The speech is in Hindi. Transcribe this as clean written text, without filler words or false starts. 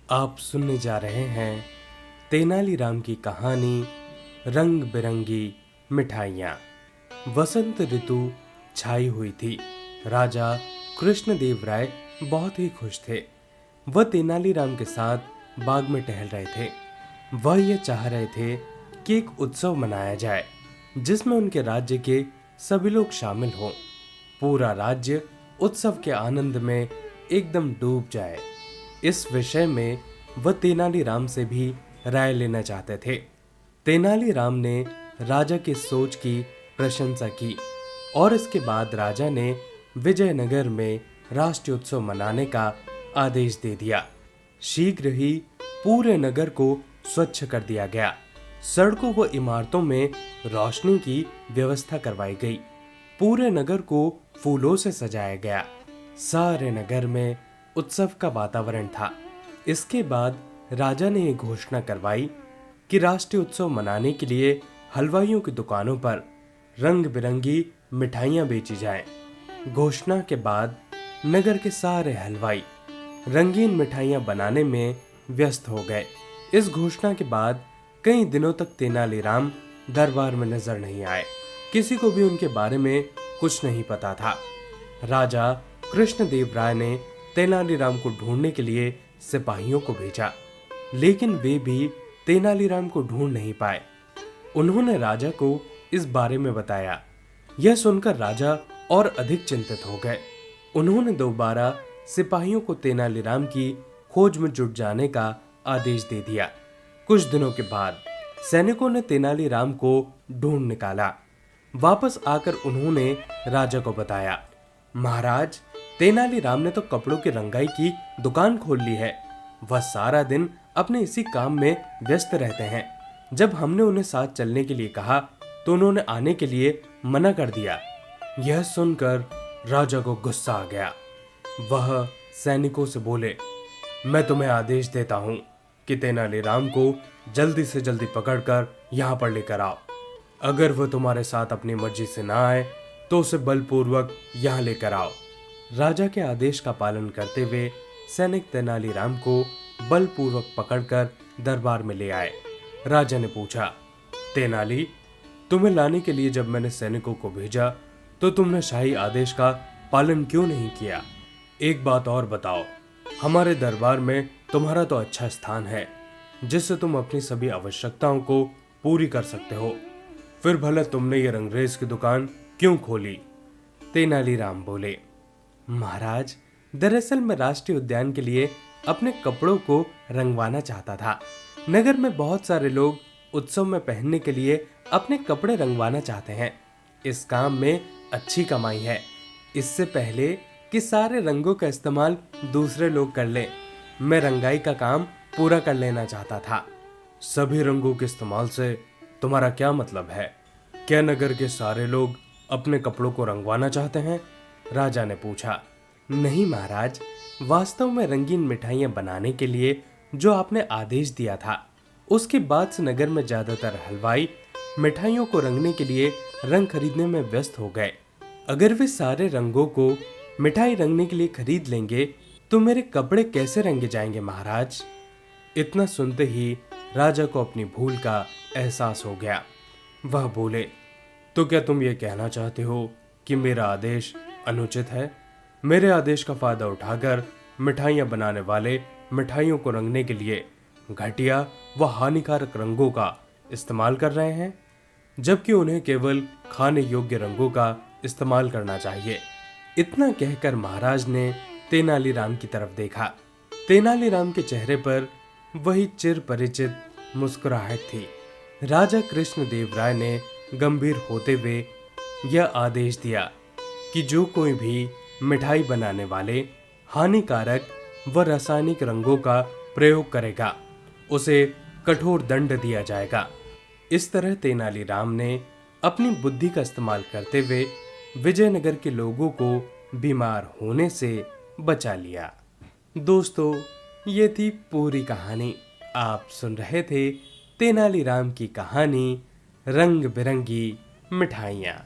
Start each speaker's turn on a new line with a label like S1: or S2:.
S1: आप सुनने जा रहे हैं तेनालीराम की कहानी रंग बिरंगी मिठाइयाँ। वसंत ऋतु छाई हुई थी। राजा कृष्णदेव राय बहुत ही खुश थे। वह तेनालीराम के साथ बाग में टहल रहे थे। वह यह चाह रहे थे कि एक उत्सव मनाया जाए जिसमें उनके राज्य के सभी लोग शामिल हों। पूरा राज्य उत्सव के आनंद में एकदम डूब जाए। इस विषय में वह तेनालीराम से भी राय लेना चाहते थे। तेनालीराम ने राजा की सोच की प्रशंसा की और इसके बाद राजा ने विजयनगर में राष्ट्रीय उत्सव मनाने का आदेश दे दिया। शीघ्र ही पूरे नगर को स्वच्छ कर दिया गया। सड़कों व इमारतों में रोशनी की व्यवस्था करवाई गई। पूरे नगर को फूलों से सजाया गया। सारे नगर में उत्सव का वातावरण था। इसके बाद राजा ने यह घोषणा करवाई कि राष्ट्रीय उत्सव मनाने के लिए हलवाइयों की दुकानों पर रंग बिरंगी मिठाइयां बेची जाएं। घोषणा के बाद नगर के सारे हलवाई रंगीन मिठाइयां बनाने में व्यस्त हो गए। इस घोषणा के बाद कई दिनों तक तेनालीराम दरबार में नजर नहीं आए। किसी को भी उनके बारे में कुछ नहीं पता था। राजा कृष्णदेव राय ने तेनालीराम को ढूंढने के लिए सिपाहियों को भेजा, लेकिन वे भी तेनालीराम को ढूंढ नहीं पाए। उन्होंने राजा को इस बारे में बताया। यह सुनकर राजा और अधिक चिंतित हो गए। उन्होंने दोबारा सिपाहियों को तेनालीराम की खोज में जुट जाने का आदेश दे दिया। कुछ दिनों के बाद सैनिकों ने तेनालीराम को ढूंढ निकाला। वापस आकर उन्होंने राजा को बताया, महाराज, तेनालीराम ने तो कपड़ों की रंगाई की दुकान खोल ली है। वह सारा दिन अपने इसी काम में व्यस्त रहते हैं। जब हमने उन्हें साथ चलने के लिए कहा तो उन्होंने आने के लिए मना कर दिया। यह सुनकर राजा को गुस्सा आ गया। वह सैनिकों से बोले, मैं तुम्हें आदेश देता हूं कि तेनालीराम को जल्दी से जल्दी पकड़कर यहाँ पर लेकर आओ। अगर वह तुम्हारे साथ अपनी मर्जी से ना आए तो उसे बलपूर्वक यहाँ लेकर आओ। राजा के आदेश का पालन करते हुए सैनिक तेनालीराम को बलपूर्वक पकड़कर दरबार में ले आए। राजा ने पूछा, तेनाली, तुम्हें लाने के लिए जब मैंने सैनिकों को भेजा तो तुमने शाही आदेश का पालन क्यों नहीं किया? एक बात और बताओ, हमारे दरबार में तुम्हारा तो अच्छा स्थान है जिससे तुम अपनी सभी आवश्यकताओं को पूरी कर सकते हो। फिर भला तुमने ये रंगरेज की दुकान क्यों खोली? तेनालीराम बोले, महाराज, दरअसल मैं राष्ट्रीय उद्यान के लिए अपने कपड़ों को रंगवाना चाहता था। नगर में बहुत सारे लोग उत्सव में पहनने के लिए अपने कपड़े रंगवाना चाहते हैं। इस काम में अच्छी कमाई है। इससे पहले कि सारे रंगों का इस्तेमाल दूसरे लोग कर लें, मैं रंगाई का काम पूरा कर लेना चाहता था। सभी रंगों के इस्तेमाल से तुम्हारा क्या मतलब है? क्या नगर के सारे लोग अपने कपड़ों को रंगवाना चाहते हैं? राजा ने पूछा। नहीं महाराज, वास्तव में रंगीन मिठाइयां बनाने के लिए जो आपने आदेश दिया था, उसके बाद से नगर में ज्यादातर हलवाई मिठाइयों को रंगने के लिए रंग खरीदने में व्यस्त हो गए। अगर वे सारे रंगों को मिठाई रंगने के लिए खरीद लेंगे तो मेरे कपड़े कैसे रंगे जाएंगे महाराज? इतना सुनते ही राजा को अपनी भूल का एहसास हो गया। वह बोले, तो क्या तुम ये कहना चाहते हो कि मेरा आदेश अनुचित है? मेरे आदेश का फायदा उठाकर मिठाइयां बनाने वाले मिठाइयों को रंगने के लिए घटिया व हानिकारक रंगों का इस्तेमाल कर रहे हैं, जबकि उन्हें केवल खाने योग्य रंगों का इस्तेमाल करना चाहिए। इतना कहकर महाराज ने तेनालीराम की तरफ देखा। तेनालीराम के चेहरे पर वही चिर परिचित मुस्कुराहट थी। राजा कृष्णदेव राय ने गंभीर होते हुए यह आदेश दिया कि जो कोई भी मिठाई बनाने वाले हानिकारक व रासायनिक रंगों का प्रयोग करेगा उसे कठोर दंड दिया जाएगा। इस तरह तेनालीराम ने अपनी बुद्धि का इस्तेमाल करते हुए विजयनगर के लोगों को बीमार होने से बचा लिया। दोस्तों, ये थी पूरी कहानी। आप सुन रहे थे तेनालीराम की कहानी रंग बिरंगी मिठाइयाँ।